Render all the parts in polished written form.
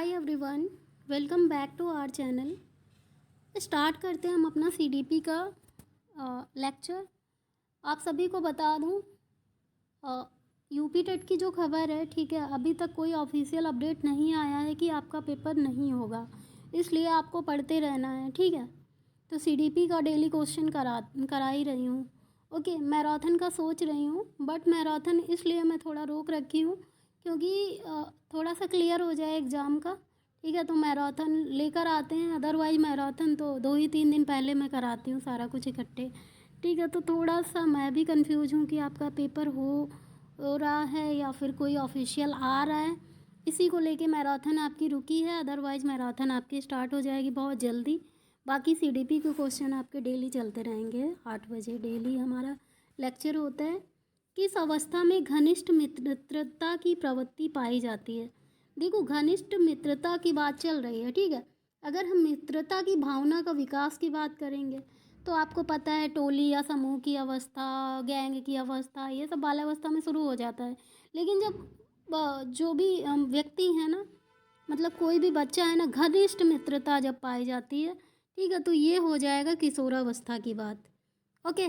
Hi everyone, welcome back to our channel. Start करते हैं हम अपना सीडीपी का लेक्चर। आप सभी को बता दूं, यूपी टेट की जो खबर है, ठीक है, अभी तक कोई ऑफिशियल अपडेट नहीं आया है कि आपका पेपर नहीं होगा, इसलिए आपको पढ़ते रहना है, ठीक है। तो सीडीपी का डेली क्वेश्चन करा ही रही हूँ। ओके, मैराथन का सोच रही हूँ, बट मैराथन इसलिए मैं थोड़ा रोक रखी हूँ क्योंकि थोड़ा सा क्लियर हो जाए एग्ज़ाम का, ठीक है। तो मैराथन लेकर आते हैं, अदरवाइज मैराथन तो 2 ही 3 दिन पहले मैं कराती हूँ सारा कुछ इकट्ठे, ठीक है। तो थोड़ा सा मैं भी कंफ्यूज हूँ कि आपका पेपर हो रहा है या फिर कोई ऑफिशियल आ रहा है, इसी को लेके मैराथन आपकी रुकी है। अदरवाइज मैराथन आपकी स्टार्ट हो जाएगी बहुत जल्दी। बाकी सीडीपी के क्वेश्चन आपके डेली चलते रहेंगे। 8 बजे डेली हमारा लेक्चर होता है। किस अवस्था में घनिष्ठ मित्रता की प्रवृत्ति पाई जाती है? देखो, घनिष्ठ मित्रता की बात चल रही है, ठीक है। अगर हम मित्रता की भावना का विकास की बात करेंगे तो आपको पता है टोली या समूह की अवस्था, गैंग की अवस्था, ये सब बाल्यावस्था में शुरू हो जाता है। लेकिन जब जो भी व्यक्ति है ना, मतलब कोई भी बच्चा है ना, घनिष्ठ मित्रता जब पाई जाती है, ठीक है, तो ये हो जाएगा किशोरावस्था की बात। ओके,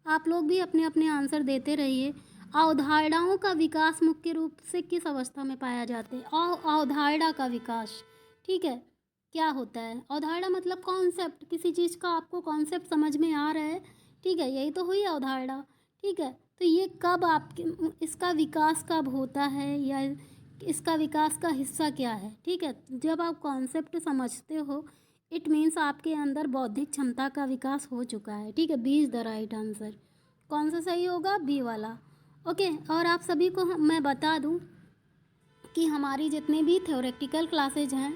आप लोग भी अपने अपने आंसर देते रहिए। अवधारणाओं का विकास मुख्य रूप से किस अवस्था में पाया जाता है? अवधारणा का विकास, ठीक है। क्या होता है अवधारणा? मतलब कॉन्सेप्ट, किसी चीज़ का आपको कॉन्सेप्ट समझ में आ रहा है, ठीक है, यही तो हुई अवधारणा, ठीक है। तो ये कब आपके, इसका विकास कब होता है या इसका विकास का हिस्सा क्या है, ठीक है। जब आप कॉन्सेप्ट समझते हो, इट मीन्स आपके अंदर बौद्धिक क्षमता का विकास हो चुका है, ठीक है। B is the right answer. कौन सा सही होगा? बी वाला। ओके, और आप सभी को मैं बता दूं कि हमारी जितनी भी थ्योरेटिकल क्लासेज हैं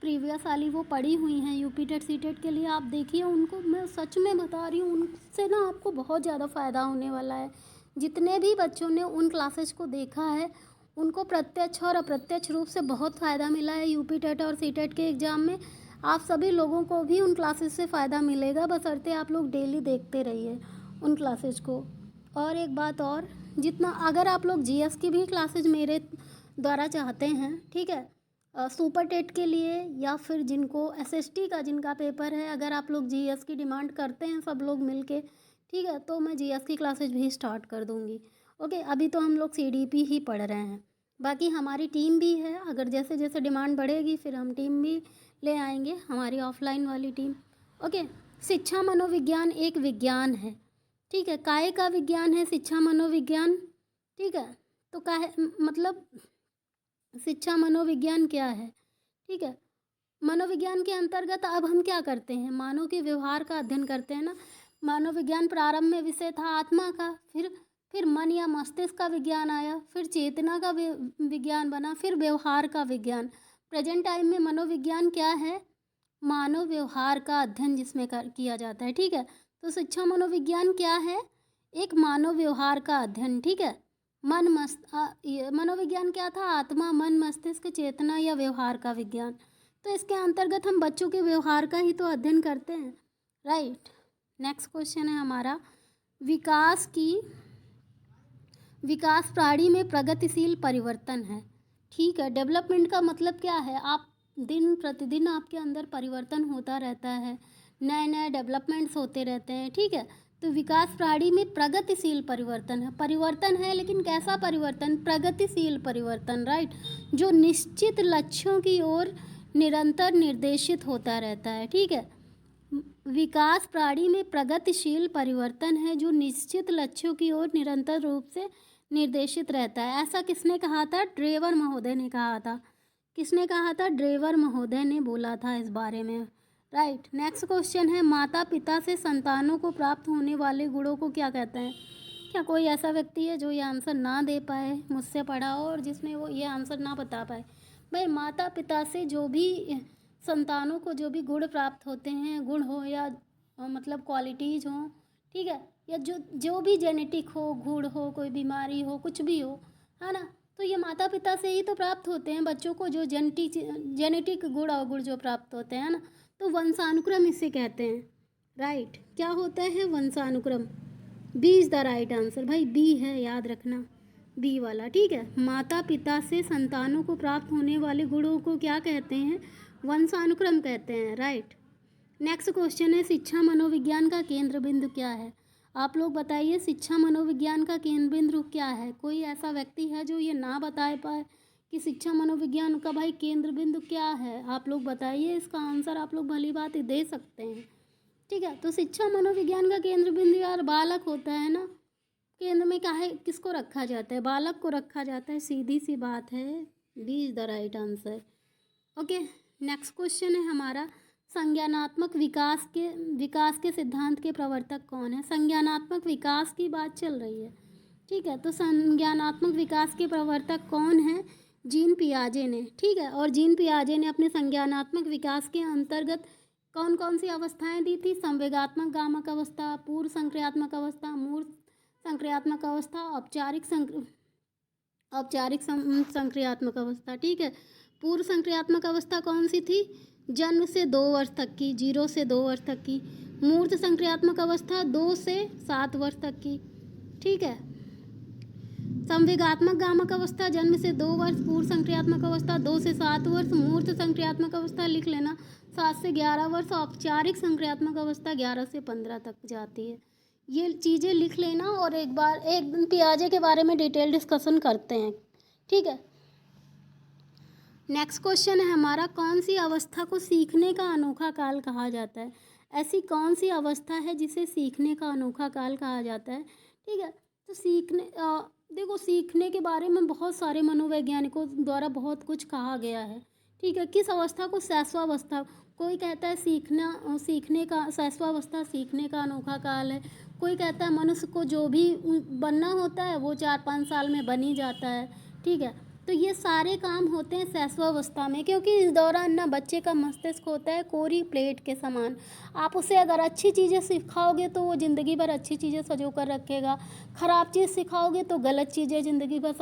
प्रीवियस वाली, वो पढ़ी हुई हैं यूपी टेट सी टेट के लिए। आप देखिए उनको, मैं सच में बता रही हूँ, उनसे ना आपको बहुत ज़्यादा फ़ायदा होने वाला है। जितने भी बच्चों ने उन क्लासेज को देखा है, उनको प्रत्यक्ष और अप्रत्यक्ष रूप से बहुत फ़ायदा मिला है यूपी टेट और सी टेट के एग्ज़ाम में। आप सभी लोगों को भी उन क्लासेस से फ़ायदा मिलेगा, बशर्ते आप लोग डेली देखते रहिए उन क्लासेज को। और एक बात और, जितना अगर आप लोग जीएस की भी क्लासेज मेरे द्वारा चाहते हैं, ठीक है, सुपर टेट के लिए या फिर जिनको एसएसटी का जिनका पेपर है, अगर आप लोग जीएस की डिमांड करते हैं सब लोग मिलके, ठीक है, तो मैं जीएस की क्लासेज भी स्टार्ट कर दूंगी। ओके, अभी तो हम लोग सीडीपी ही पढ़ रहे हैं, बाकी हमारी टीम भी है। अगर जैसे जैसे डिमांड बढ़ेगी फिर हम टीम भी ले आएंगे, हमारी ऑफलाइन वाली टीम। ओके, शिक्षा मनोविज्ञान एक विज्ञान है, ठीक है। काय का विज्ञान है? शिक्षा मनोविज्ञान, ठीक है। तो काहे, मतलब शिक्षा मनोविज्ञान क्या है, ठीक है। मनोविज्ञान के अंतर्गत अब हम क्या करते हैं? मानव के व्यवहार का अध्ययन करते हैं ना। मानवविज्ञान प्रारंभ में विषय था आत्मा का, फिर मन या मस्तिष्क का विज्ञान आया, फिर चेतना का विज्ञान बना, फिर व्यवहार का विज्ञान। प्रेजेंट टाइम में मनोविज्ञान क्या है? मानव व्यवहार का अध्ययन जिसमें किया जाता है, ठीक है। तो शिक्षा मनोविज्ञान क्या है? एक मानव व्यवहार का अध्ययन, ठीक है। मनोविज्ञान क्या था? आत्मा, मन, मस्तिष्क, चेतना या व्यवहार का विज्ञान। तो इसके अंतर्गत हम बच्चों के व्यवहार का ही तो अध्ययन करते हैं, राइट। नेक्स्ट क्वेश्चन है हमारा, विकास प्राणी में प्रगतिशील परिवर्तन है, ठीक है। डेवलपमेंट का मतलब क्या है? आप दिन प्रतिदिन आपके अंदर परिवर्तन होता रहता है, नए नए डेवलपमेंट्स होते रहते हैं, ठीक है। तो विकास प्राणी में प्रगतिशील परिवर्तन है, लेकिन कैसा परिवर्तन? प्रगतिशील परिवर्तन, राइट, जो निश्चित लक्ष्यों की ओर निरंतर निर्देशित होता रहता है, ठीक है। विकास प्राणी में प्रगतिशील परिवर्तन है जो निश्चित लक्ष्यों की ओर निरंतर रूप से निर्देशित रहता है। ऐसा किसने कहा था? ड्रेवर महोदय ने कहा था। किसने कहा था? ड्रेवर महोदय ने बोला था इस बारे में, राइट। नेक्स्ट क्वेश्चन है, माता पिता से संतानों को प्राप्त होने वाले गुणों को क्या कहते हैं? क्या कोई ऐसा व्यक्ति है जो ये आंसर ना दे पाए? मुझसे पढ़ा हो और जिसमें वो ये आंसर ना बता पाए। भाई, माता पिता से जो भी संतानों को जो भी गुण प्राप्त होते हैं, गुण हो या मतलब क्वालिटीज़ हो, ठीक है, या जो जो भी जेनेटिक हो, गुण हो, कोई बीमारी हो, कुछ भी हो, है ना, तो ये माता पिता से ही तो प्राप्त होते हैं बच्चों को, जो जेनेटिक गुण अवगुण जो प्राप्त होते हैं ना। तो वंशानुक्रम इसे कहते हैं, राइट। क्या होता है? वंशानुक्रम। B is the right answer, भाई बी है, याद रखना। बी वाला, ठीक है। माता पिता से संतानों को प्राप्त होने वाले गुणों को क्या कहते हैं? वंशानुक्रम कहते हैं, राइट। नेक्स्ट क्वेश्चन है, शिक्षा मनोविज्ञान का केंद्र बिंदु क्या है? आप लोग बताइए, शिक्षा मनोविज्ञान का केंद्र बिंदु क्या है? कोई ऐसा व्यक्ति है जो ये ना बता पाए कि शिक्षा मनोविज्ञान का भाई केंद्र बिंदु क्या है? आप लोग बताइए, इसका आंसर आप लोग भली बात दे सकते हैं, ठीक है। तो शिक्षा मनोविज्ञान का केंद्र बिंदु यार बालक होता है ना। केंद्र में क्या है, किसको रखा जाता है? बालक को रखा जाता है, सीधी सी बात है। B is the right answer. Okay, next question है हमारा, संज्ञानात्मक विकास के सिद्धांत के प्रवर्तक कौन है? संज्ञानात्मक विकास की बात चल रही है, ठीक है। तो संज्ञानात्मक विकास के प्रवर्तक कौन है? जीन पियाजे ने, ठीक है। और जीन पियाजे ने अपने संज्ञानात्मक विकास के अंतर्गत कौन कौन सी अवस्थाएं दी थी? संवेगात्मक गामक अवस्था, पूर्व संक्रियात्मक अवस्था, मूर्त संक्रियात्मक अवस्था, औपचारिक संक्रियात्मक अवस्था, ठीक है। पूर्व संक्रियात्मक अवस्था कौन सी थी? जन्म से 2 वर्ष तक की, 0 से 2 वर्ष तक की। मूर्त संक्रियात्मक अवस्था 2 से 7 वर्ष तक की, ठीक है। संवेगात्मक गामक अवस्था जन्म से 2 वर्ष, पूर्व संक्रियात्मक अवस्था 2 से 7 वर्ष, मूर्त संक्रियात्मक अवस्था लिख लेना 7 से 11 वर्ष, औपचारिक संक्रियात्मक अवस्था 11 से 15 तक जाती है। ये चीज़ें लिख लेना और एक दिन पियाजे के बारे में डिटेल डिस्कशन करते हैं, ठीक है। नेक्स्ट क्वेश्चन है हमारा, कौन सी अवस्था को सीखने का अनोखा काल कहा जाता है? ऐसी कौन सी अवस्था है जिसे सीखने का अनोखा काल कहा जाता है, ठीक है। तो देखो, सीखने के बारे में बहुत सारे मनोवैज्ञानिकों द्वारा बहुत कुछ कहा गया है, ठीक है। किस अवस्था को शैशवावस्था, कोई कहता है सीखने का शैशवावस्था सीखने का अनोखा काल है। कोई कहता है मनुष्य को जो भी बनना होता है वो 4-5 साल में बन ही जाता है, ठीक है। तो ये सारे काम होते हैं शैशवावस्था में, क्योंकि इस दौरान ना बच्चे का मस्तिष्क होता है कोरी प्लेट के समान। आप उसे अगर अच्छी चीज़ें सिखाओगे तो वो ज़िंदगी भर अच्छी चीज़ें संजो कर रखेगा, ख़राब चीज़ सिखाओगे तो गलत चीज़ें ज़िंदगी भर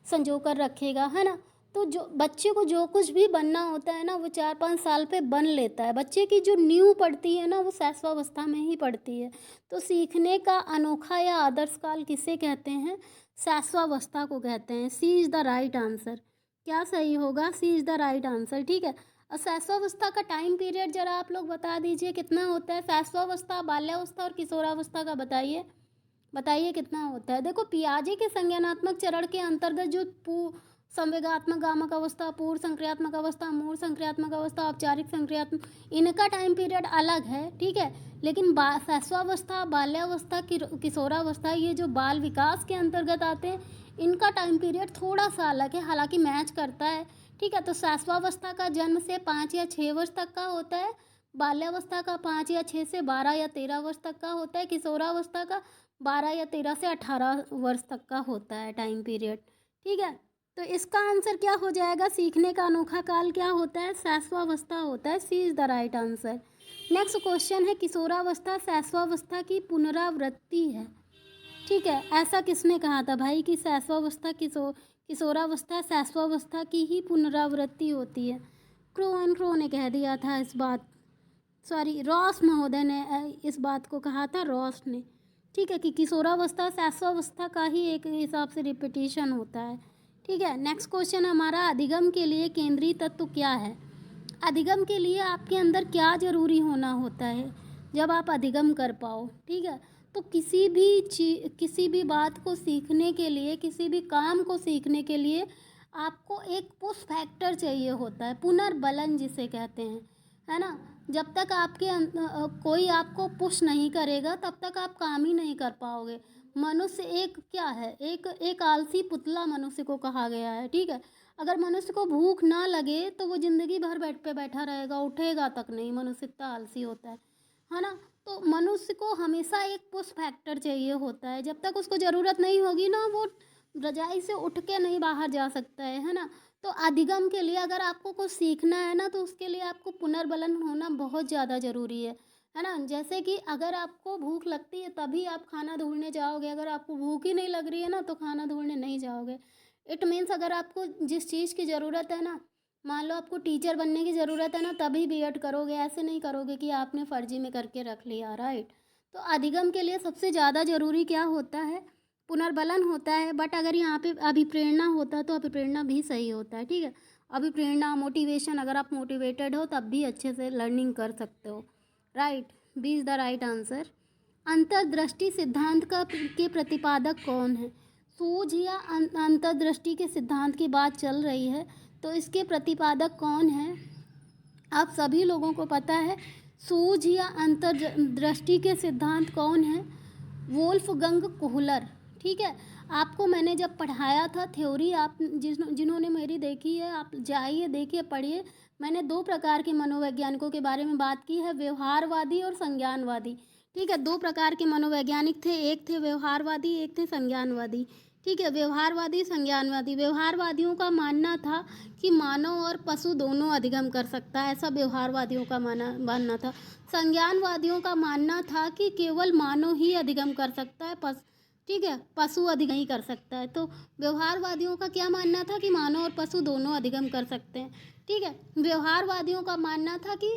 संजो कर रखेगा, है ना। तो जो बच्चे को जो कुछ भी बनना होता है ना वो 4-5 साल पे बन लेता है। बच्चे की जो नींव पड़ती है ना वो शैशवावस्था में ही पड़ती है। तो सीखने का अनोखा या आदर्श काल किसे कहते हैं? शैशवावस्था को कहते हैं। सी इज़ द राइट आंसर। क्या सही होगा? सी इज़ द राइट आंसर, ठीक है। और शैशवावस्था का टाइम पीरियड ज़रा आप लोग बता दीजिए कितना होता है? शैशवावस्था, बाल्यावस्था और किशोरावस्था का बताइए कितना होता है? देखो, पियाजे के संज्ञानात्मक चरण के अंतर्गत जो संवेगात्मक गामक अवस्था, पूर्व संक्रियात्मक अवस्था, मूर्त संक्रियात्मक अवस्था, औपचारिक संक्रियात्मक, इनका टाइम पीरियड अलग है, ठीक है। लेकिन शैशवावस्था, बाल्यावस्था, किशोरावस्था, ये जो बाल विकास के अंतर्गत आते हैं, इनका टाइम पीरियड थोड़ा सा अलग है, हालांकि मैच करता है, ठीक है। तो शैशवावस्था का जन्म से 5 या 6 वर्ष तक का होता है, बाल्यावस्था का 5 या 6 से 12 या 13 वर्ष तक का होता है, किशोरावस्था का 12 या 13 से 18 वर्ष तक का होता है टाइम पीरियड, ठीक है। तो इसका आंसर क्या हो जाएगा? सीखने का अनोखा काल क्या होता है? शैशवावस्था होता है। C is the right answer. Next question है, किशोरावस्था शैशवावस्था की पुनरावृत्ति है, ठीक है। ऐसा किसने कहा था भाई कि शैशवावस्था किशोरावस्था शैशवावस्था की ही पुनरावृत्ति होती है? क्रो ने कह दिया था इस बात, सॉरी, रॉस महोदय ने इस बात को कहा था, रॉस ने, ठीक है, कि किशोरावस्था शैशवावस्था का ही एक हिसाब से रिपीटिशन होता है, ठीक है। नेक्स्ट क्वेश्चन हमारा, अधिगम के लिए केंद्रीय तत्व क्या है? अधिगम के लिए आपके अंदर क्या ज़रूरी होना होता है जब आप अधिगम कर पाओ, ठीक है। तो किसी भी बात को सीखने के लिए, किसी भी काम को सीखने के लिए आपको एक पुश फैक्टर चाहिए होता है, पुनर्बलन जिसे कहते हैं, है ना। जब तक कोई आपको पुश नहीं करेगा तब तक आप काम ही नहीं कर पाओगे। मनुष्य एक क्या है, एक आलसी पुतला मनुष्य को कहा गया है, ठीक है। अगर मनुष्य को भूख ना लगे तो वो ज़िंदगी भर बेड पे बैठा रहेगा, उठेगा तक नहीं, मनुष्य इतना आलसी होता है ना। तो मनुष्य को हमेशा एक पुश फैक्टर चाहिए होता है, जब तक उसको ज़रूरत नहीं होगी ना वो रजाई से उठ के नहीं बाहर जा सकता है ना। तो अधिगम के लिए अगर आपको कुछ सीखना है ना तो उसके लिए आपको पुनर्बलन होना बहुत ज़्यादा ज़रूरी है ना। जैसे कि अगर आपको भूख लगती है तभी आप खाना ढूंढने जाओगे, अगर आपको भूख ही नहीं लग रही है ना तो खाना ढूंढने नहीं जाओगे। इट मीन्स अगर आपको जिस चीज़ की ज़रूरत है ना, मान लो आपको टीचर बनने की ज़रूरत है ना तभी बीएड करोगे, ऐसे नहीं करोगे कि आपने फर्जी में करके रख लिया, राइट। तो अधिगम के लिए सबसे ज़्यादा ज़रूरी क्या होता है? पुनर्बलन होता है, बट अगर यहाँ पे अभिप्रेरणा होता तो अभिप्रेरणा भी सही होता है, ठीक है। अभिप्रेरणा, मोटिवेशन, अगर आप मोटिवेटेड हो तब भी अच्छे से लर्निंग कर सकते हो, right. B is the right answer. अंतर्दृष्टि सिद्धांत के प्रतिपादक कौन है? सूझ या अंतर्दृष्टि के सिद्धांत की बात चल रही है, तो इसके प्रतिपादक कौन है? आप सभी लोगों को पता है सूझ या अंतर्दृष्टि के सिद्धांत कौन है? वोल्फगंग कोहलर, ठीक है। आपको मैंने जब पढ़ाया था थ्योरी, आप जिन्होंने मेरी देखी है आप जाइए देखिए पढ़िए। मैंने 2 प्रकार के मनोवैज्ञानिकों के बारे में बात की है, व्यवहारवादी और संज्ञानवादी, ठीक है। 2 प्रकार के मनोवैज्ञानिक थे, एक थे व्यवहारवादी, एक थे संज्ञानवादी, ठीक है। व्यवहारवादी, संज्ञानवादी। व्यवहारवादियों का मानना था कि मानव और पशु दोनों अधिगम कर सकता है, ऐसा व्यवहारवादियों का मानना था। संज्ञानवादियों का मानना था कि केवल मानव ही अधिगम कर सकता है, ठीक है, पशु अधिगम नहीं कर सकता है। तो व्यवहारवादियों का क्या मानना था कि मानव और पशु दोनों अधिगम कर सकते हैं, ठीक है। व्यवहारवादियों का मानना था कि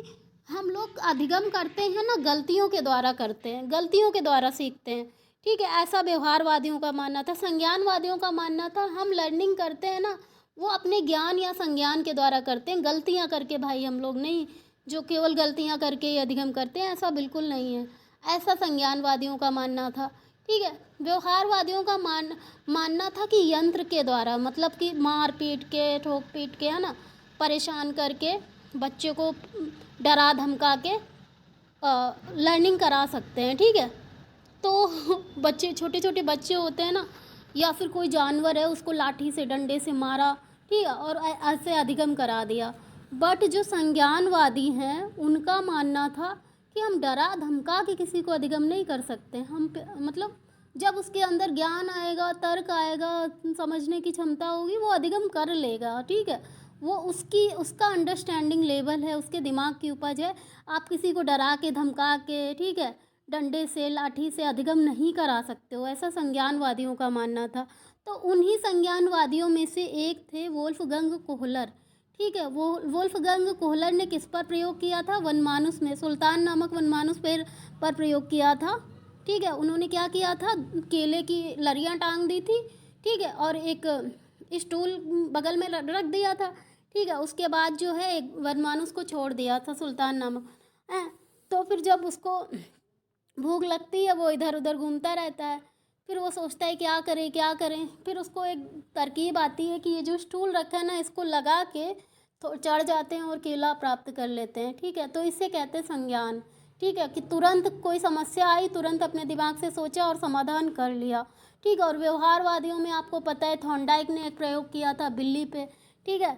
हम लोग अधिगम करते हैं ना, गलतियों के द्वारा करते हैं, गलतियों के द्वारा सीखते हैं, ठीक है, ऐसा व्यवहारवादियों का मानना था। संज्ञानवादियों का मानना था हम लर्निंग करते हैं ना, वो अपने ज्ञान या संज्ञान के द्वारा करते हैं, गलतियाँ करके भाई हम लोग नहीं, जो केवल गलतियाँ करके ही अधिगम करते हैं, ऐसा बिल्कुल नहीं है, ऐसा संज्ञानवादियों का मानना था, ठीक है। व्यवहारवादियों का मानना था कि यंत्र के द्वारा, मतलब कि मार पीट के, ठोक पीट के, है ना, परेशान करके बच्चे को डरा धमका के लर्निंग करा सकते हैं, ठीक है। तो बच्चे, छोटे छोटे बच्चे होते हैं ना, या फिर कोई जानवर है उसको लाठी से डंडे से मारा, ठीक है, और ऐसे अधिगम करा दिया। बट जो संज्ञानवादी हैं उनका मानना था कि हम डरा धमका के किसी को अधिगम नहीं कर सकते, हम मतलब जब उसके अंदर ज्ञान आएगा, तर्क आएगा, समझने की क्षमता होगी, वो अधिगम कर लेगा, ठीक है। वो उसका अंडरस्टैंडिंग लेवल है, उसके दिमाग की उपज है। आप किसी को डरा के धमका के, ठीक है, डंडे से लाठी से अधिगम नहीं करा सकते हो, ऐसा संज्ञानवादियों का मानना था। तो उन्हीं संज्ञानवादियों में से एक थे वोल्फगंग कोहलर, ठीक है। वो वोल्फगंग कोहलर ने किस पर प्रयोग किया था? वनमानुस में, सुल्तान नामक वनमानुस पर प्रयोग किया था, ठीक है। उन्होंने क्या किया था? केले की लरियाँ टांग दी थी, ठीक है, और एक स्टूल बगल में रख दिया था, ठीक है। उसके बाद जो है एक वनमानुस को छोड़ दिया था, सुल्तान नामक। तो फिर जब उसको भूख लगती है वो इधर उधर घूमता रहता है, फिर वो सोचता है क्या करें क्या करें, फिर उसको एक तरकीब आती है कि ये जो स्टूल रखा है ना, इसको लगा के तो चढ़ जाते हैं और केला प्राप्त कर लेते हैं, ठीक है। तो इसे कहते हैं संज्ञान, ठीक है, कि तुरंत कोई समस्या आई, तुरंत अपने दिमाग से सोचा और समाधान कर लिया, ठीक है। और व्यवहारवादियों में आपको पता है थॉर्नडाइक ने एक प्रयोग किया था बिल्ली पे, ठीक है।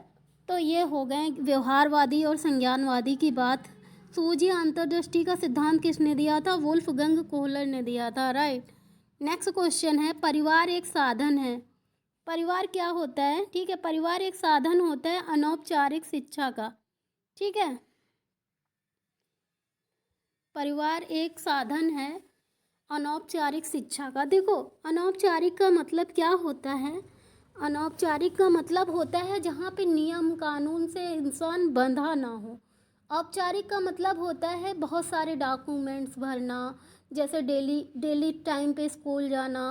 तो ये हो गए व्यवहारवादी और संज्ञानवादी की बात। सूझी अंतर्दृष्टि का सिद्धांत किसने दिया था? वोल्फगंग कोहलर ने दिया था, राइट। नेक्स्ट क्वेश्चन है, परिवार एक साधन है। परिवार क्या होता है? ठीक है, परिवार एक साधन होता है अनौपचारिक शिक्षा का, ठीक है। परिवार एक साधन है अनौपचारिक शिक्षा का। देखो, अनौपचारिक का मतलब क्या होता है? अनौपचारिक का मतलब होता है जहाँ पे नियम कानून से इंसान बंधा ना हो। औपचारिक का मतलब होता है बहुत सारे डॉक्यूमेंट्स भरना, जैसे डेली टाइम पे स्कूल जाना,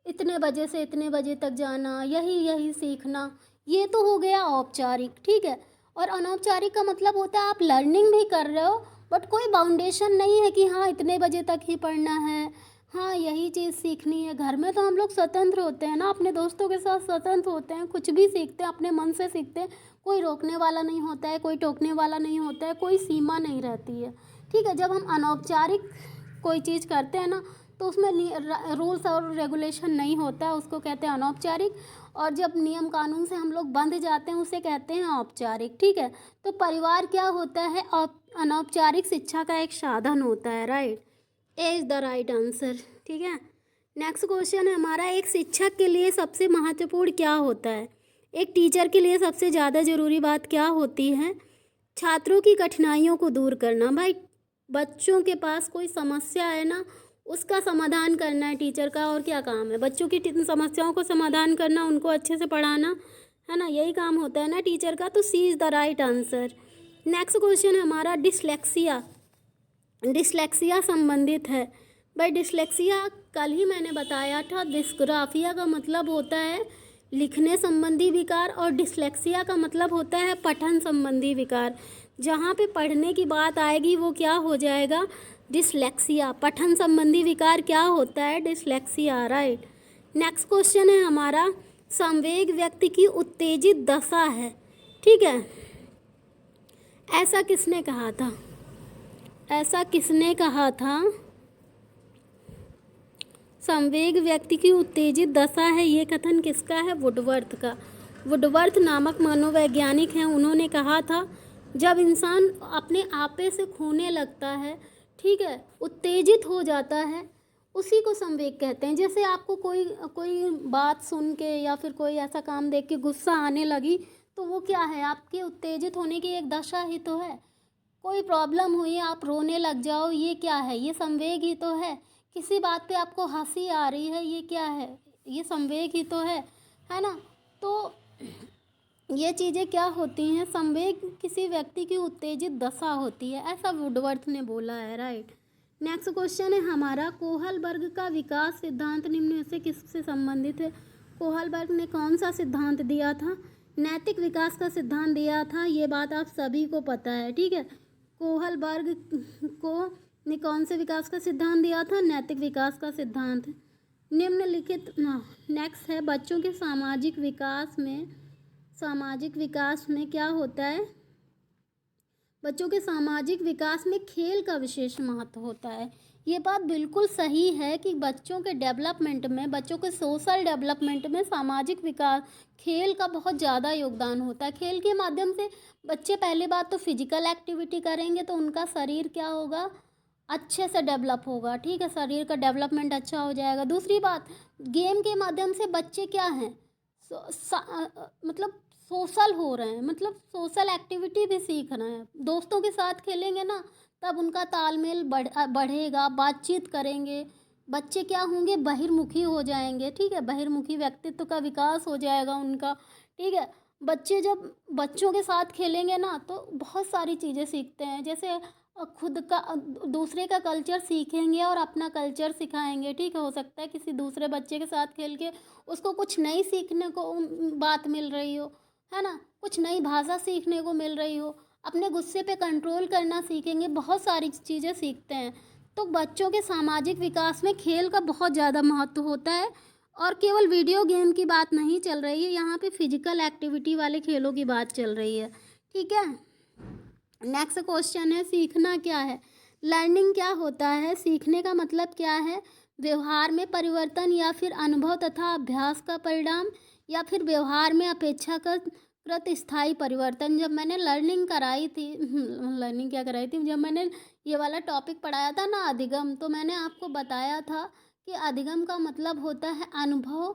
इतने बजे से इतने बजे तक जाना, यही सीखना, ये तो हो गया औपचारिक, ठीक है। और अनौपचारिक का मतलब होता है आप लर्निंग भी कर रहे हो, बट कोई बाउंडेशन नहीं है कि हाँ इतने बजे तक ही पढ़ना है, हाँ यही चीज़ सीखनी है। घर में तो हम लोग स्वतंत्र होते हैं ना, अपने दोस्तों के साथ स्वतंत्र होते हैं, कुछ भी सीखते हैं, अपने मन से सीखते हैं, कोई रोकने वाला नहीं होता है, कोई टोकने वाला नहीं होता है, कोई सीमा नहीं रहती है, ठीक है। जब हम अनौपचारिक कोई चीज़ करते हैं ना, तो उसमें रूल्स और रेगुलेशन नहीं होता है, उसको कहते हैं अनौपचारिक। और जब नियम कानून से हम लोग बंध जाते हैं उसे कहते हैं औपचारिक, ठीक है। तो परिवार क्या होता है? अनौपचारिक शिक्षा का एक साधन होता है, right. A is the right answer, ठीक है। नेक्स्ट क्वेश्चन है हमारा, एक शिक्षक के लिए सबसे महत्वपूर्ण क्या होता है? एक टीचर के लिए सबसे ज़्यादा ज़रूरी बात क्या होती है? छात्रों की कठिनाइयों को दूर करना। भाई, बच्चों के पास कोई समस्या है ना, उसका समाधान करना है टीचर का। और क्या काम है? बच्चों की समस्याओं को समाधान करना, उनको अच्छे से पढ़ाना, है ना, यही काम होता है ना टीचर का। तो C is the right answer. Next question है हमारा, डिसलेक्सिया संबंधित है। भाई डिसलेक्सिया कल ही मैंने बताया था, डिस्ग्राफिया का मतलब होता है लिखने संबंधी विकार और डिसलेक्सिया का मतलब होता है पठन संबंधी विकार। जहाँ पे पढ़ने की बात आएगी वो क्या हो जाएगा, डिसलेक्सिया। पठन संबंधी विकार क्या होता है, डिसलेक्सिया, राइट। नेक्स्ट क्वेश्चन है हमारा, संवेग व्यक्ति की उत्तेजित दशा है, ठीक है। ऐसा किसने कहा था, ऐसा किसने कहा था, संवेग व्यक्ति की उत्तेजित दशा है, ये कथन किसका है, वुडवर्थ का। वुडवर्थ नामक मनोवैज्ञानिक हैं, उन्होंने कहा था जब इंसान अपने आपे से खोने लगता है, ठीक है, उत्तेजित हो जाता है, उसी को संवेग कहते हैं। जैसे आपको कोई कोई बात सुन के या फिर कोई ऐसा काम देख के गुस्सा आने लगी, तो वो क्या है, आपके उत्तेजित होने की एक दशा ही तो है। कोई प्रॉब्लम हुई, आप रोने लग जाओ, ये क्या है, ये संवेग ही तो है। किसी बात पे आपको हंसी आ रही है, ये क्या है, ये संवेग ही तो है ना। तो ये चीज़ें क्या होती हैं, संवेग किसी व्यक्ति की उत्तेजित दशा होती है, ऐसा वुडवर्थ ने बोला है, राइट। नेक्स्ट क्वेश्चन है हमारा, कोहलबर्ग का विकास सिद्धांत निम्न में से किससे संबंधित है। कोहलबर्ग ने कौन सा सिद्धांत दिया था, नैतिक विकास का सिद्धांत दिया था, ये बात आप सभी को पता है, ठीक है। कोहलबर्ग को ने कौन से विकास का सिद्धांत दिया था, नैतिक विकास का सिद्धांत। निम्नलिखित नेक्स्ट है, बच्चों के सामाजिक विकास में क्या होता है, बच्चों के सामाजिक विकास में खेल का विशेष महत्व होता है। ये बात बिल्कुल सही है कि बच्चों के डेवलपमेंट में, बच्चों के सोशल डेवलपमेंट में सामाजिक विकास, खेल का बहुत ज़्यादा योगदान होता है। खेल के माध्यम से बच्चे पहली बात तो फिजिकल एक्टिविटी करेंगे तो उनका शरीर क्या होगा, अच्छे से डेवलप होगा, ठीक है, शरीर का डेवलपमेंट अच्छा हो जाएगा। दूसरी बात, गेम के माध्यम से बच्चे क्या हैं, मतलब सोशल हो रहे हैं, मतलब सोशल एक्टिविटी भी सीख रहे हैं। दोस्तों के साथ खेलेंगे ना, तब उनका तालमेल बढ़ेगा, बातचीत करेंगे, बच्चे क्या होंगे, बहिर्मुखी हो जाएंगे, ठीक है, बहिर्मुखी व्यक्तित्व का विकास हो जाएगा उनका, ठीक है। बच्चे जब बच्चों के साथ खेलेंगे ना तो बहुत सारी चीज़ें सीखते हैं, जैसे खुद का दूसरे का कल्चर सीखेंगे और अपना कल्चर सिखाएंगे, ठीक है। हो सकता है किसी दूसरे बच्चे के साथ खेल के उसको कुछ नई सीखने को बात मिल रही हो, है ना, कुछ नई भाषा सीखने को मिल रही हो, अपने गुस्से पे कंट्रोल करना सीखेंगे, बहुत सारी चीज़ें सीखते हैं। तो बच्चों के सामाजिक विकास में खेल का बहुत ज़्यादा महत्व होता है। और केवल वीडियो गेम की बात नहीं चल रही है, यहाँ पे फिजिकल एक्टिविटी वाले खेलों की बात चल रही है, ठीक है। नेक्स्ट क्वेश्चन है, सीखना क्या है, लर्निंग क्या होता है, सीखने का मतलब क्या है, व्यवहार में परिवर्तन या फिर अनुभव तथा अभ्यास का परिणाम या फिर व्यवहार में अपेक्षाकृत स्थायी परिवर्तन। जब मैंने लर्निंग कराई थी लर्निंग क्या कराई थी, जब मैंने ये वाला टॉपिक पढ़ाया था ना, अधिगम, तो मैंने आपको बताया था कि अधिगम का मतलब होता है अनुभव,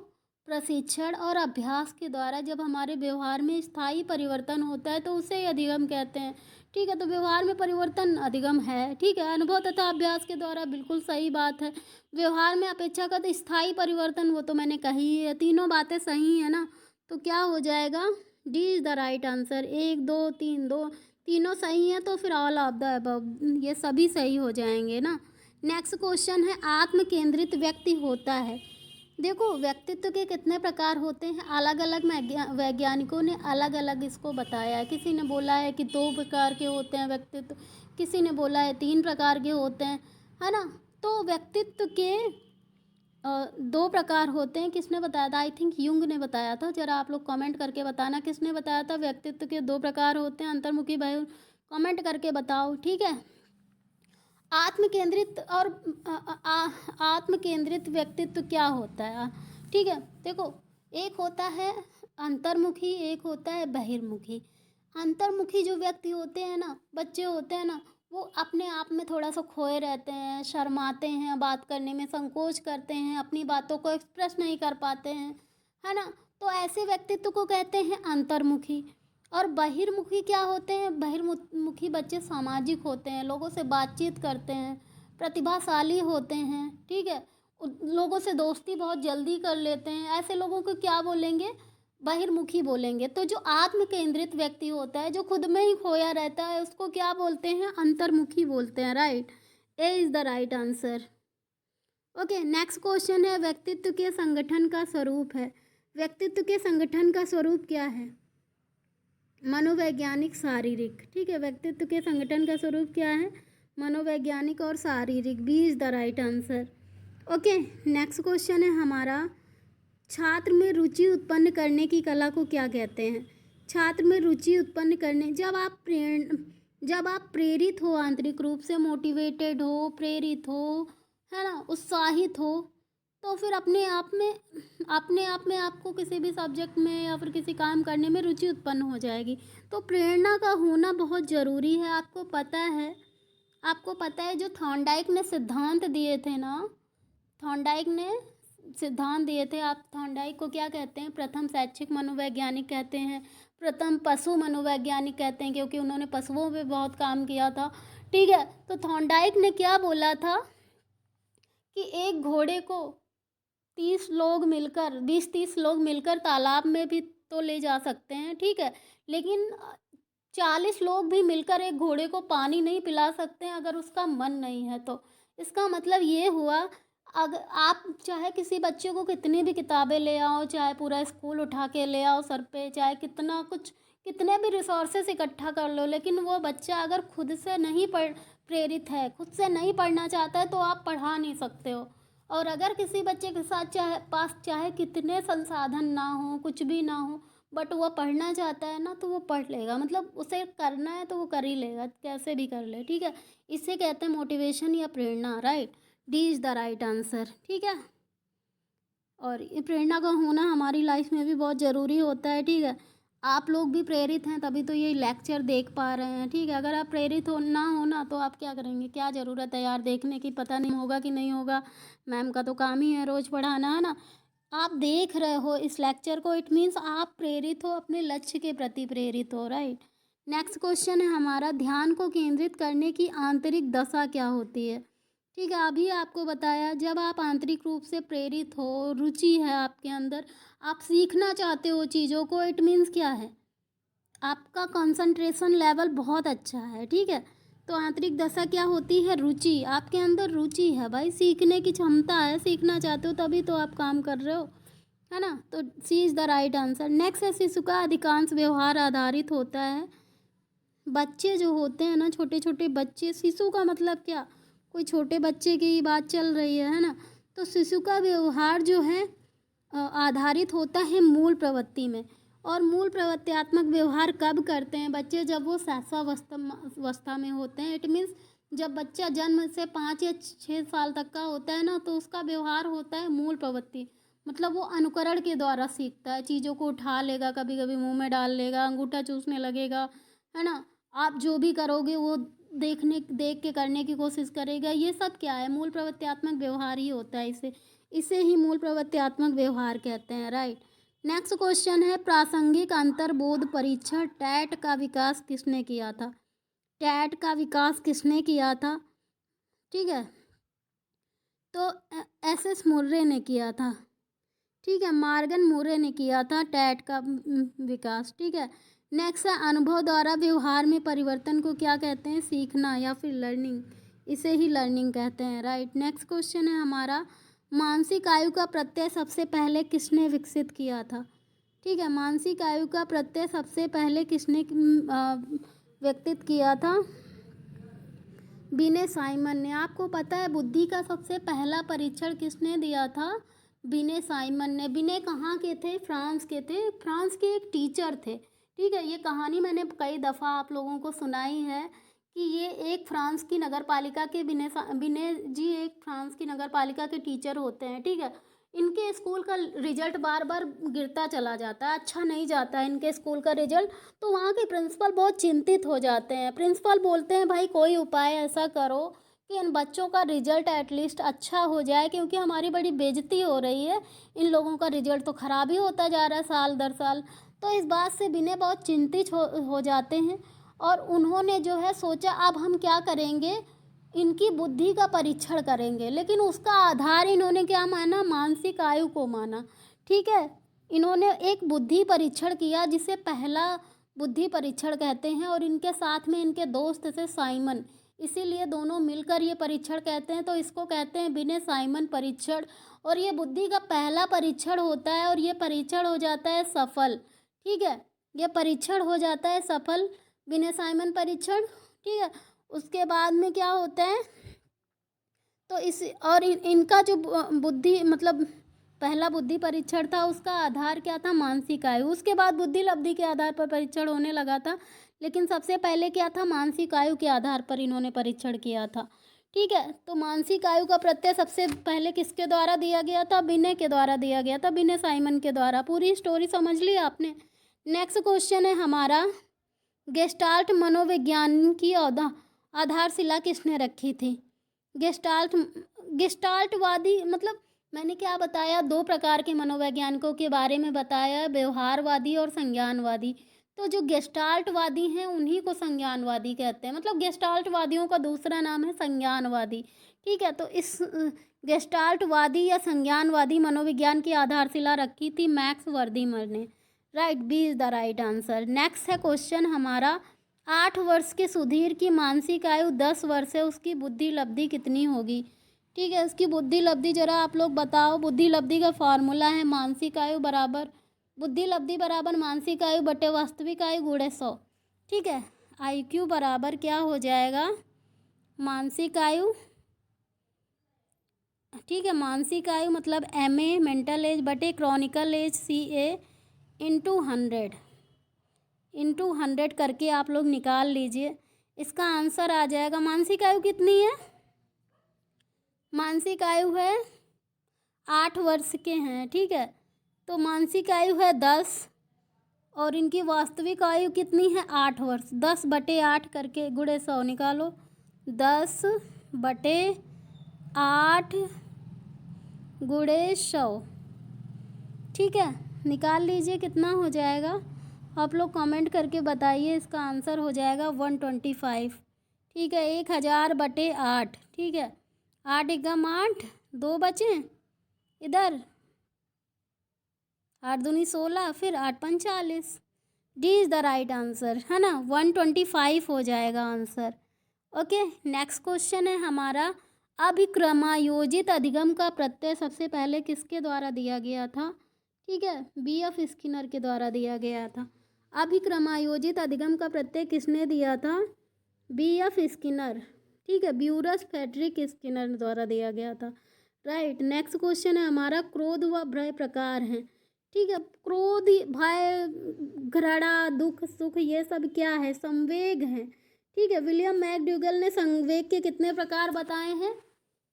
प्रशिक्षण और अभ्यास के द्वारा जब हमारे व्यवहार में स्थायी परिवर्तन होता है तो उसे ही अधिगम कहते हैं, ठीक है। तो व्यवहार में परिवर्तन अधिगम है, ठीक है। अनुभव तथा अभ्यास के द्वारा, बिल्कुल सही बात है। व्यवहार में अपेक्षाकृत स्थायी परिवर्तन, वो तो मैंने कही है, तीनों बातें सही है ना। तो क्या हो जाएगा, D is the right answer. 1 2 3, दो तीनों सही है, तो फिर ऑल ऑफ द अबव, ये सभी सही हो जाएंगे ना। नेक्स्ट क्वेश्चन है, आत्म केंद्रित व्यक्ति होता है। देखो, व्यक्तित्व के कितने प्रकार होते हैं, अलग अलग वैज्ञानिकों ने अलग अलग इसको बताया है। किसी ने बोला है कि 2 प्रकार के होते हैं व्यक्तित्व, किसी ने बोला है 3 प्रकार के होते हैं, है ना। तो व्यक्तित्व के 2 प्रकार होते हैं, किसने बताया था, आई थिंक युंग ने बताया था। जरा आप लोग कमेंट करके बताना किसने बताया था, व्यक्तित्व के 2 प्रकार होते हैं, अंतर्मुखी बाह्य, कमेंट करके बताओ, ठीक है। आत्म केंद्रित और आत्म केंद्रित व्यक्तित्व क्या होता है, ठीक है। देखो, एक होता है अंतर्मुखी, एक होता है बहिर्मुखी। अंतर्मुखी जो व्यक्ति होते हैं ना, बच्चे होते हैं ना, वो अपने आप में थोड़ा सा खोए रहते हैं, शर्माते हैं, बात करने में संकोच करते हैं, अपनी बातों को एक्सप्रेस नहीं कर पाते हैं, है ना। तो ऐसे व्यक्तित्व को कहते हैं अंतर्मुखी। और बहिर्मुखी क्या होते हैं, बहिर्मुखी बच्चे सामाजिक होते हैं, लोगों से बातचीत करते हैं, प्रतिभाशाली होते हैं, ठीक है, लोगों से दोस्ती बहुत जल्दी कर लेते हैं, ऐसे लोगों को क्या बोलेंगे, बहिर्मुखी बोलेंगे। तो जो आत्म केंद्रित व्यक्ति होता है, जो खुद में ही खोया रहता है, उसको क्या बोलते हैं, अंतर्मुखी बोलते हैं, right. A is the right answer. Okay, next question है व्यक्तित्व के संगठन का स्वरूप है। व्यक्तित्व के संगठन का स्वरूप क्या है? मनोवैज्ञानिक, शारीरिक। ठीक है, व्यक्तित्व के संगठन का स्वरूप क्या है? मनोवैज्ञानिक और शारीरिक। B is the right answer. Okay, next question है हमारा, छात्र में रुचि उत्पन्न करने की कला को क्या कहते हैं? छात्र में रुचि उत्पन्न करने, जब आप प्रेरित हो, आंतरिक रूप से मोटिवेटेड हो, प्रेरित हो, है ना, उत्साहित हो, तो फिर अपने आप में आपको किसी भी सब्जेक्ट में या फिर किसी काम करने में रुचि उत्पन्न हो जाएगी। तो प्रेरणा का होना बहुत ज़रूरी है। आपको पता है जो थॉर्नडाइक ने सिद्धांत दिए थे ना, थॉर्नडाइक ने सिद्धांत दिए थे, आप थॉर्नडाइक को क्या कहते हैं? प्रथम शैक्षिक मनोवैज्ञानिक कहते हैं, प्रथम पशु मनोवैज्ञानिक कहते हैं, क्योंकि उन्होंने पशुओं पे बहुत काम किया था। ठीक है, तो थॉर्नडाइक ने क्या बोला था कि एक घोड़े को 20-30 लोग मिलकर तालाब में भी तो ले जा सकते हैं, ठीक है, लेकिन 40 लोग भी मिलकर एक घोड़े को पानी नहीं पिला सकते हैं अगर उसका मन नहीं है तो। इसका मतलब ये हुआ, अगर आप चाहे किसी बच्चे को कितनी भी किताबें ले आओ, चाहे पूरा स्कूल उठा के ले आओ सर पे, चाहे कितने भी रिसोर्सेस इकट्ठा कर लो, लेकिन वो बच्चा अगर खुद से नहीं प्रेरित है, खुद से नहीं पढ़ना चाहता है, तो आप पढ़ा नहीं सकते हो। और अगर किसी बच्चे के साथ चाहे कितने संसाधन ना हो, कुछ भी ना हो, बट वो पढ़ना चाहता है ना, तो वो पढ़ लेगा। मतलब उसे करना है तो वो कर ही लेगा, कैसे भी कर ले। ठीक है, इसे कहते हैं मोटिवेशन या प्रेरणा। Right, D is the right answer. ठीक है, और ये प्रेरणा का होना हमारी लाइफ में भी बहुत ज़रूरी होता है। ठीक है, आप लोग भी प्रेरित हैं तभी तो ये लेक्चर देख पा रहे हैं। ठीक है, अगर आप प्रेरित ना हो ना, तो आप क्या करेंगे? क्या ज़रूरत है यार देखने की, पता नहीं होगा कि नहीं होगा, मैम का तो काम ही है रोज़ पढ़ाना, है ना। आप देख रहे हो इस लेक्चर को, इट मीन्स आप प्रेरित हो, अपने लक्ष्य के प्रति प्रेरित हो। राइट, नेक्स्ट क्वेश्चन है हमारा, ध्यान को केंद्रित करने की आंतरिक दशा क्या होती है? ठीक है, अभी आपको बताया, जब आप आंतरिक रूप से प्रेरित हो, रुचि है आपके अंदर, आप सीखना चाहते हो चीज़ों को, इट मीन्स क्या है? आपका कंसंट्रेशन लेवल बहुत अच्छा है। ठीक है, तो आंतरिक दशा क्या होती है? रुचि। आपके अंदर रुचि है भाई, सीखने की क्षमता है, सीखना चाहते हो तभी तो आप काम कर रहे हो, है ना। तो C is the right answer. Next है, शिशु का अधिकांश व्यवहार आधारित होता है। बच्चे जो होते हैं ना, छोटे छोटे बच्चे, शिशु का मतलब क्या? कोई छोटे बच्चे की बात चल रही है ना। तो शिशु का व्यवहार जो है आधारित होता है मूल प्रवृत्ति में। और मूल प्रवृत्त्यात्मक व्यवहार कब करते हैं बच्चे? जब वो सहसावस्था में होते हैं। इट मीन्स जब बच्चा जन्म से 5 या 6 साल तक का होता है ना, तो उसका व्यवहार होता है मूल प्रवृत्ति। मतलब वो अनुकरण के द्वारा सीखता है, चीज़ों को उठा लेगा, कभी कभी मुंह में डाल लेगा, अंगूठा चूसने लगेगा, है ना। आप जो भी करोगे वो देख के करने की कोशिश करेगा। ये सब क्या है? मूल प्रवृत्त्यात्मक व्यवहार ही होता है। इसे ही मूल प्रवृत्त्यात्मक व्यवहार कहते हैं। राइट, नेक्स्ट क्वेश्चन है, प्रासंगिक अंतर्बोध परीक्षण टैट का विकास किसने किया था? टैट का विकास किसने किया था? ठीक है, तो एस मुर्रे ने किया था। ठीक है, मार्गन मुर्रे ने किया था टैट का विकास। ठीक है, नेक्स्ट है, अनुभव द्वारा व्यवहार में परिवर्तन को क्या कहते हैं? सीखना या फिर लर्निंग। इसे ही लर्निंग कहते हैं। राइट, नेक्स्ट क्वेश्चन है हमारा, मानसिक आयु का प्रत्यय सबसे पहले किसने विकसित किया था? ठीक है, मानसिक आयु का प्रत्यय सबसे पहले किसने व्यक्तित किया था? बिने साइमन ने। आपको पता है बुद्धि का सबसे पहला परीक्षण किसने दिया था? बिने साइमन ने। बिने कहाँ के थे? फ्रांस के थे। फ्रांस के एक टीचर थे। ठीक है, ये कहानी मैंने कई दफ़ा आप लोगों को सुनाई है कि ये एक फ्रांस की नगर पालिका के बिने जी एक फ्रांस की नगर पालिका के टीचर होते हैं। ठीक है, इनके स्कूल का रिजल्ट बार बार गिरता चला जाता है, अच्छा नहीं जाता है इनके स्कूल का रिजल्ट। तो वहाँ के प्रिंसिपल बहुत चिंतित हो जाते हैं। प्रिंसिपल बोलते हैं, भाई कोई उपाय ऐसा करो कि इन बच्चों का रिजल्ट एटलीस्ट अच्छा हो जाए, क्योंकि हमारी बड़ी बेइज्जती हो रही है, इन लोगों का रिजल्ट तो ख़राब ही होता जा रहा है साल दर साल। तो इस बात से बिने बहुत चिंतित हो जाते हैं, और उन्होंने जो है सोचा, अब हम क्या करेंगे, इनकी बुद्धि का परीक्षण करेंगे। लेकिन उसका आधार इन्होंने क्या माना? मानसिक आयु को माना। ठीक है, इन्होंने एक बुद्धि परीक्षण किया जिसे पहला बुद्धि परीक्षण कहते हैं, और इनके साथ में इनके दोस्त थे साइमन। इसीलिए दोनों मिलकर ये परीक्षण कहते हैं। तो इसको कहते हैं बिने साइमन परीक्षण, और ये बुद्धि का पहला परीक्षण होता है और ये परीक्षण हो जाता है सफल। ठीक है, ये परीक्षण हो जाता है सफल, बिने साइमन परीक्षण। ठीक है, उसके बाद में क्या होता है, तो इनका जो बुद्धि मतलब पहला बुद्धि परीक्षण था उसका आधार क्या था, मानसिक आयु। उसके बाद बुद्धि लब्धि के आधार पर परीक्षण होने लगा था, लेकिन सबसे पहले क्या था, मानसिक आयु के आधार पर इन्होंने परीक्षण किया था। ठीक है, तो मानसिक आयु का प्रत्यय सबसे पहले किसके द्वारा दिया गया था, बिने के द्वारा दिया गया था, बिने साइमन के द्वारा। पूरी स्टोरी समझ ली आपने। नेक्स्ट क्वेश्चन है हमारा, गेस्टाल्ट मनोविज्ञान की आधारशिला किसने रखी थी। गेस्टाल्टवादी मतलब मैंने क्या बताया, दो प्रकार के मनोवैज्ञानिकों के बारे में बताया, व्यवहारवादी और संज्ञानवादी। तो जो गेस्टाल्टवादी हैं उन्हीं को संज्ञानवादी कहते हैं, मतलब गेस्टाल्टवादियों का दूसरा नाम है संज्ञानवादी। ठीक है, तो इस गेस्टाल्टवादी या संज्ञानवादी मनोविज्ञान की आधारशिला रखी थी मैक्स वर्दीमर ने। Right, B is the right answer. Next है क्वेश्चन हमारा, 8 वर्ष के सुधीर की मानसिक आयु 10 वर्ष है, उसकी बुद्धि लब्धि कितनी होगी। ठीक है, इसकी बुद्धि लब्धि जरा आप लोग बताओ। बुद्धि लब्धि का फॉर्मूला है मानसिक आयु बराबर बुद्धि लब्धि बराबर मानसिक आयु बटे वास्तविक आयु गुणे 100। ठीक है, IQ बराबर क्या हो जाएगा, मानसिक आयु। ठीक है, मानसिक आयु मतलब MA मेंटल एज बटे क्रॉनिकल एज CA इंटू 100 करके आप लोग निकाल लीजिए। इसका आंसर आ जाएगा, मानसिक आयु कितनी है, मानसिक आयु है 8 वर्ष के हैं। ठीक है, तो मानसिक आयु है 10 और इनकी वास्तविक आयु कितनी है, 8 वर्ष। 10 बटे 8 करके गुणे 100 निकालो, 10 बटे 8 गुणे 100। ठीक है, निकाल लीजिए कितना हो जाएगा, आप लोग कमेंट करके बताइए। इसका आंसर हो जाएगा 125। ठीक है, 1000 बटे 8। ठीक है, 8 एकम 8, 2 बचे इधर, 8 दूनी 16, फिर 8 पंच 40। D is the right answer, है ना, 125 हो जाएगा आंसर। ओके, नेक्स्ट क्वेश्चन है हमारा, अभिक्रमायोजित अधिगम का प्रत्यय सबसे पहले किसके द्वारा दिया गया था। ठीक है, BF स्किनर के द्वारा दिया गया था। अभिक्रमायोजित अधिगम का प्रत्यय किसने दिया था, BF स्किनर। ठीक है, ब्यूरस फ्रेडरिक स्किनर द्वारा दिया गया था। राइट, नेक्स्ट क्वेश्चन है हमारा, क्रोध व भय प्रकार हैं। ठीक है, क्रोध, भय, घृणा, दुख, सुख, ये सब क्या है, संवेग हैं। ठीक है, विलियम मैकडूगल ने संवेग के कितने प्रकार बताए हैं,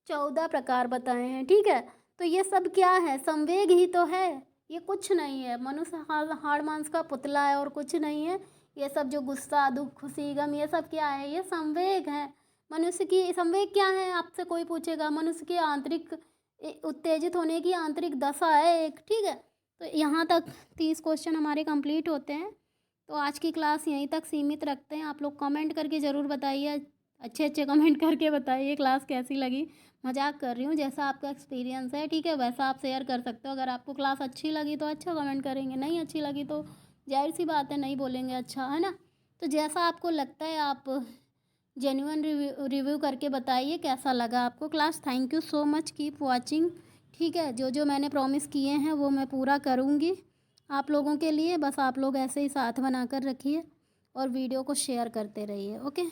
14 प्रकार बताए हैं। ठीक है, तो ये सब क्या है, संवेग ही तो है, ये कुछ नहीं है। मनुष्य हाड़ मांस का पुतला है और कुछ नहीं है। ये सब जो गुस्सा, दुख, खुशी, गम, ये सब क्या है, ये संवेग है। मनुष्य की संवेग क्या है, आपसे कोई पूछेगा, मनुष्य की आंतरिक उत्तेजित होने की आंतरिक दशा है एक। ठीक है, तो यहाँ तक 30 क्वेश्चन हमारे कंप्लीट होते हैं। तो आज की क्लास यहीं तक सीमित रखते हैं। आप लोग कमेंट करके ज़रूर बताइए, अच्छे अच्छे कमेंट करके बताइए क्लास कैसी लगी। मजाक कर रही हूँ, जैसा आपका एक्सपीरियंस है ठीक है वैसा आप शेयर कर सकते हो। अगर आपको क्लास अच्छी लगी तो अच्छा कमेंट करेंगे, नहीं अच्छी लगी तो जाहिर सी बात है नहीं बोलेंगे अच्छा, है ना। तो जैसा आपको लगता है आप जेन्युइन रिव्यू करके बताइए कैसा लगा आपको class. Thank you so much, keep watching. ठीक है, जो जो मैंने प्रॉमिस किए हैं वो मैं पूरा करूँगी आप लोगों के लिए। बस आप लोग ऐसे ही साथ बनाकर रखिए और वीडियो को शेयर करते रहिए। ओके।